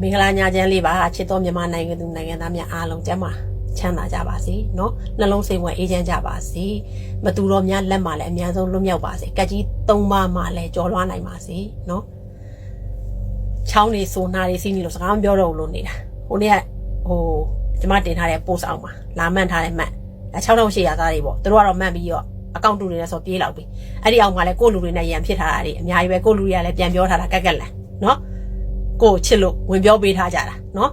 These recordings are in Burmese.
မင်္ဂလာညချမ်းလေးပါချစ်တော်မြန်မာနိုင်ငံသူနိုင်ငံသားများအားလုံးကျမ်းမာချမ်းသာကြပါစေเนาะနှလုံးစိတ်ဝင်အေးချမ်းကြပါစေမတူတော်များလက်မှလည်းအများဆုံးလွတ်မြောက်ပါစေကက်ကြီး၃ပါးမှလည်းကြော်လွှားနိုင်ပါစေเนาะချောင်းနေဆိုနာတွေစီးနေလို့စကားမပြောတော့ဘူးလို့နေတာဟိုနေ့ကကျမတင်ထားတဲ့ post အောင်မှာလာမှန်ထားတဲ့မှတ်6800သားတွေပေါ့သူတို့ကတော့မှတ်ပြီးတော့အကောင့်တူတွေနဲ့ဆိုပြေးလောက်ပြီအဲ့ဒီအောင်မှာလည်းကိုလူတွေနဲ့ရန်ဖြစ်ထားတာတွေအများကြီးပဲကိုလူတွေကလည်းပြန်ပြောထားတာကက်ကက်လန်เนาะကိုချစ်လို့ဝင်ပြောပေးထားကြတာเนาะ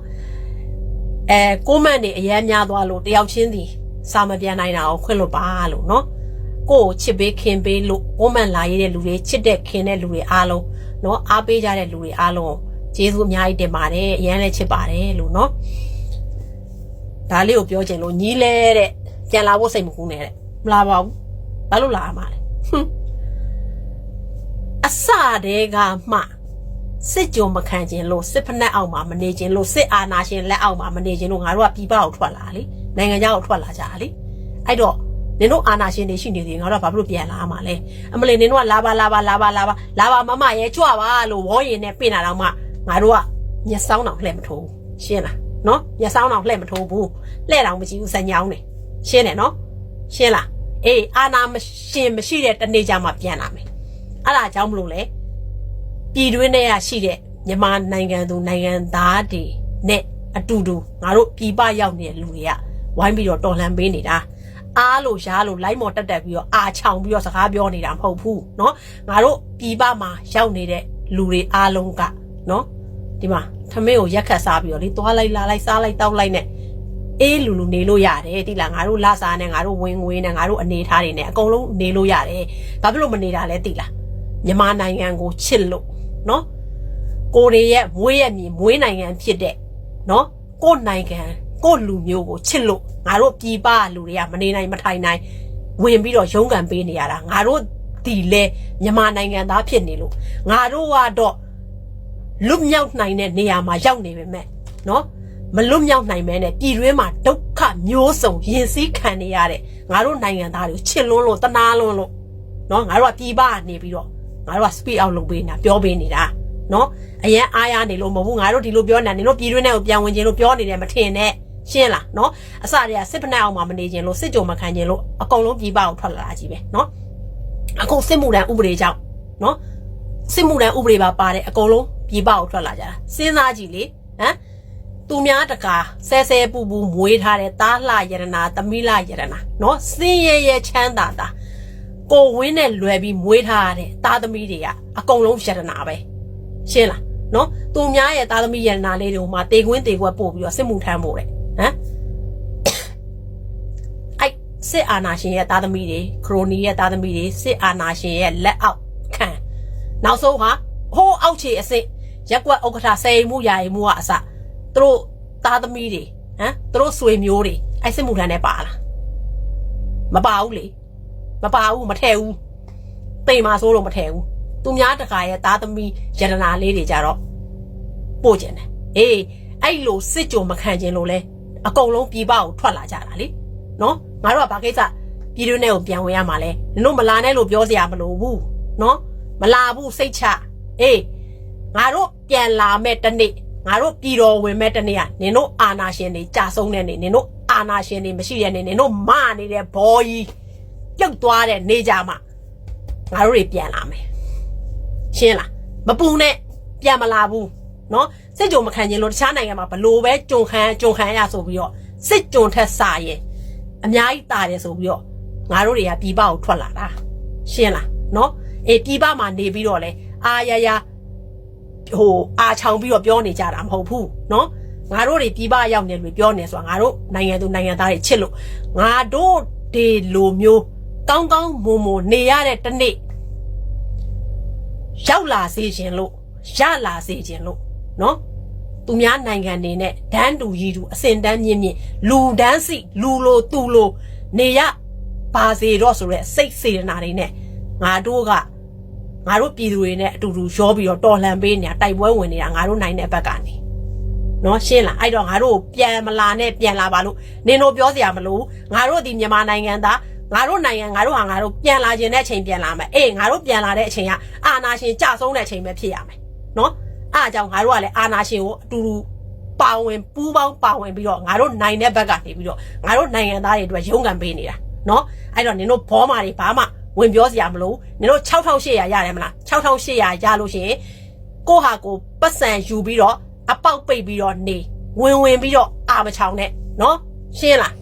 ကိုမန့်နေအရန်များသွားလို့တယောက်ချင်းစီစာမပြန်နိုင်တာကိုခွင့်လွတ်ပါလို့เนาะကိုချစ်ပေးခင်ပေးလို့ကိုမန့်လာရတဲ့လူတွေချစ်တဲ့ခင်တဲ့လူတွေအားလုံးเนาะအားပေးကြတဲ့လူတွေအားလုံးကျေးဇူးအများကြီးတင်ပါတယ်အရန်လည်းချစ်ပါတယ်လို့เนาะဒါလေးကိုပြောချင်လို့ညီးလဲတဲ့ပြန်လာဖို့စိတ်မကူးနဲ့တဲ့မလာပါဘူးဘာလို့လာမှာလဲအစတည်းကမှစစ်ကြုံမခံခြင်းလို့စစ်ဖက်နှက်အောင်မှာမနေခြင်းလို့စစ်အာဏာရှင်လက်အောက်မှာမနေခြင်းလို့ငါတို့ကပြည်ပကိုထွက်လာလေနိုင်ငံခြားကိုထွက်လာကြတာလေအဲ့တော့နင်တို့အာဏာရှင်တွေရှိနေသေးငါတို့ကဘာလို့ပြန်လာမှာလဲအမလေးနင်တို့ကလာပါမမရဲကြွပါလို့ဝေါ်ရင်နဲ့ပြင်လာတော့မှငါတို့ကမျက်စောင်းတော့လှည့်မထိုးရှင်းလားနော်မျက်စောင်းတော့လှည့်မထိုးဘူးလှည့်တော့မရှိဘူးစညောင်းနေရှင်းတယ်နော်ရှင်းလားအေးအာဏာရှင်မရှိတဲ့တနေ့ကျမှပြန်လာမယ်အဲ့ဒါကြောင့်မလို့လေပြည်တွင်းထဲရရှိတဲ့မြန်မာနိုင်ငံသူနိုင်ငံသားတွေနဲ့အတူတူငါတို့ပြည်ပရောက်နေတဲ့လူတွေကဝိုင်းပြီးတော့တော်လှန်ပေးနေတာအားလို့ရားလို့လိုက်မော်တက်ပြီးတော့အာချောင်ပြီးတော့စကားပြောနေတာမဟုတ်ဘူးเนาะငါတို့ပြည်ပမှာရောက်နေတဲ့လူတွေအားလုံးကเนาะဒီမှာထမင်းကိုရက်ခတ်စားပြီးတော့လေသွားလိုက်လာလိုက်စားလိုက်တောက်လိုက်နဲ့အေးလူနေလို့ရတယ်တိလားငါတို့လစားနဲ့ငါတို့ဝင်ငွေနဲ့ငါတို့အနေထားတွေနဲ့အကုန်လုံးနေလို့ရတယ်ဘာဖြစ်လို့မနေတာလဲတိလားမြန်မာနိုင်ငံကိုချစ်လို့เนาะကိုရီရဲ့မွေးရမြေမွေးနိုင်ငံဖြစ်တဲ့เนาะကိုနိုင်ငံကိုလူမျိုးကိုချစ်လို့ငါတို့ပြည်ပလူတွေကမနေနိုင်မထိုင်နိုင်ဝင်ပြီးတော့ရုန်းကန်ပေးနေရတာငါတို့ဒီလေမြန်မာနိုင်ငံသားဖြစ်နေလို့ငါတို့ကတော့လွတ်မြောက်နိုင်တဲ့နေရာမှာရောက်နေပေမဲ့เนาะမလွတ်မြောက်နိုင်မဲနဲ့ပြည်တွင်းမှာဒုက္ခမျိုးစုံရင်စည်းခံနေရတဲ့ငါတို့နိုင်ငံသားတွေကိုချစ်လွန်းလို့တနာလွန်းလို့เนาะငါတို့ကပြည်ပကနေပြီးတော့ငါတို့က speak out လုပ်ပေးနေတာပြောပေးနေတာเนาะအရင်အားရနေလို့မဟုတ်ဘူးငါတို့ဒီလိုပြောနေတယ်တို့ပြည်တွင်းထဲကိုပြန်ဝင်ခြင်းလို့ပြောနေတယ်မထင်နဲ့ရှင်းလားเนาะအစတည်းကစစ်ဖက်နှက်အောင်မှမနေခြင်းလို့စစ်ကြုံမခံခြင်းလို့အကုန်လုံးပြည်ပကိုထွက်လာတာကြီးပဲเนาะအခုစစ်မှုထမ်းဥပဒေကြောင့်เนาะစစ်မှုထမ်းဥပဒေပါပါတယ်အကုန်လုံးပြည်ပကိုထွက်လာကြတာစဉ်းစားကြည့်လေဟမ်သူများတကာဆဲဆဲပူပူမွေးထားတဲ့သားလှယရနာသမီးလှယရနာเนาะစင်းရဲချမ်းသာတာကိုဝင်းနဲ့လွယ်ပြီးမွေးထားတဲ့သားသမီးတွေကအကုန်လုံးယရနာပဲရှင်းလားเนาะသူများရဲ့သားသမီးယရနာလေးတွေကိုမှတေကွင်းတေကွက်ပို့ပြီးတော့စစ်မှုထမ်းဖို့တဲ့ဟမ်အဲ့စစ်အာဏာရှင်ရဲ့သားသမီးတွေခရိုနီရဲ့သားသမီးတွေစစ်အာဏာရှင်ရဲ့လက်အောက်ခံနောက်ဆုံးဟာဟိုးအောက်ခြေအစစ်ရက်ကွက်ဥက္ကဋ္ဌစေမှုယာယီမှုကအစသူတို့သားသမီးတွေဟမ်သူတို့ဆွေမျိုးတွေအဲ့စစ်မှုထမ်းနဲ့ပါလားမပါဘူးလေမပါဘူးမထည့်ဘူးတိမ်မာဆိုးလို့မထည့်ဘူးသူများတကာရဲ့သားသမီးယတနာလေးတွေကြတော့ပို့ကျင်တယ်အေးအဲ့လိုစစ်ကြုံမခံခြင်းလို့လဲအကုန်လုံးပြည်ပကိုထွက်လာကြတာလေနော်ငါတို့ကဘာကိစ္စပြည်တွင်းထဲကိုပြန်ဝင်ရမှာလဲနင်တို့မလာနဲ့လို့ပြောစရာမလိုဘူးနော်မလာဘူးစိတ်ချအေးငါတို့ပြန်လာမဲ့တနေ့ငါတို့ပြည်တော်ဝင်မဲ့တနေ့ကနင်တို့အာနာရှင်တွေကြာဆုံးတဲ့နေ့နင်တို့အာနာရှင်တွေမရှိတဲ့နေ့နင်တို့မနေတဲ့ဘောကြီးပြုတ်သွားတဲ့နေ့ကြမှာငါတို့တွေပြန်လာမယ်ရှင်းလားမပူနဲ့ပြန်မလာဘူးနော်စစ်ကြုံမခံခြင်းလို့တခြားနိုင်ငံမှာဘလို့ပဲကြုံခံရဆိုပြီးတော့စစ်ကြုံထက်စာရင်အများကြီးတာတယ်ဆိုပြီးတော့ငါတို့တွေကပြည်ပကိုထွက်လာတာရှင်းလားနော်အေးပြည်ပမှာနေပြီးတော့လေအာရရဟိုအာချောင်ပြီးတော့ပြောနေကြတာမဟုတ်ဘူးနော်ငါတို့တွေပြည်ပရောက်နေလို့ပြောနေဆိုတာငါတို့နိုင်ငံသူနိုင်ငံသားတွေချစ်လို့ငါတို့ဒီလိုမျိုးကောင်းကောင်းမွန်မွန်နေရတဲ့တနေ့ရောက်လာစေခြင်းလို့ရလာစေခြင်းလို့နော်သူများနိုင်ငံနေနဲ့ဒန်းတူရီတူအစင်တန်းမြင့်မြင့်လူဒန်းစီလူလိုသူလိုနေရပါစေတော့ဆိုရဲစိတ်စေတနာတွေနဲ့ငါတို့ပြည်သူတွေနဲ့အတူတူရောပြီးတော့တော်လှန်ပေးနေတာတိုက်ပွဲဝင်နေတာငါတို့နိုင်တဲ့ဘက်ကနေနော်ရှင်းလားအဲ့တော့ငါတို့ပြန်မလာနဲ့ပြန်လာပါလို့နင်တို့ပြောစရာမလိုငါတို့ဒီမြန်မာနိုင်ငံသားငါတို့နိုင်ငံငါတို့ဟာငါတို့ပြန်လာခြင်းတဲ့အချိန်ပြန်လာမယ်အေးငါတို့ပြန်လာတဲ့အချိန်ကအာဏာရှင်ကြဆုံးတဲ့အချိန်ပဲဖြစ်ရမယ်နော် အားကြောင့်ငါတို့ကလည်းအာနာရှင်ကိုအတူတူပါဝင်ပူးပေါင်းပါဝင်ပြီးတော့ငါတို့နိုင်တဲ့ဘက်ကနေပြီးတော့ငါတို့နိုင်ငံသားတွေအတွက်ရုန်းကန်ပေးနေတာနော်အဲ့တော့နင်တို့ဘောမာတွေဘာမှဝင်ပြောစရာမလိုနင်တို့6800ရတယ်မလား6800ရလို့ရှိရင်ကိုဟာကိုပတ်စံယူပြီးတော့အပေါက်ပိတ်ပြီးတော့နေဝင်ပြီးတော့အာမချောင်နဲ့နော်ရှင်းလား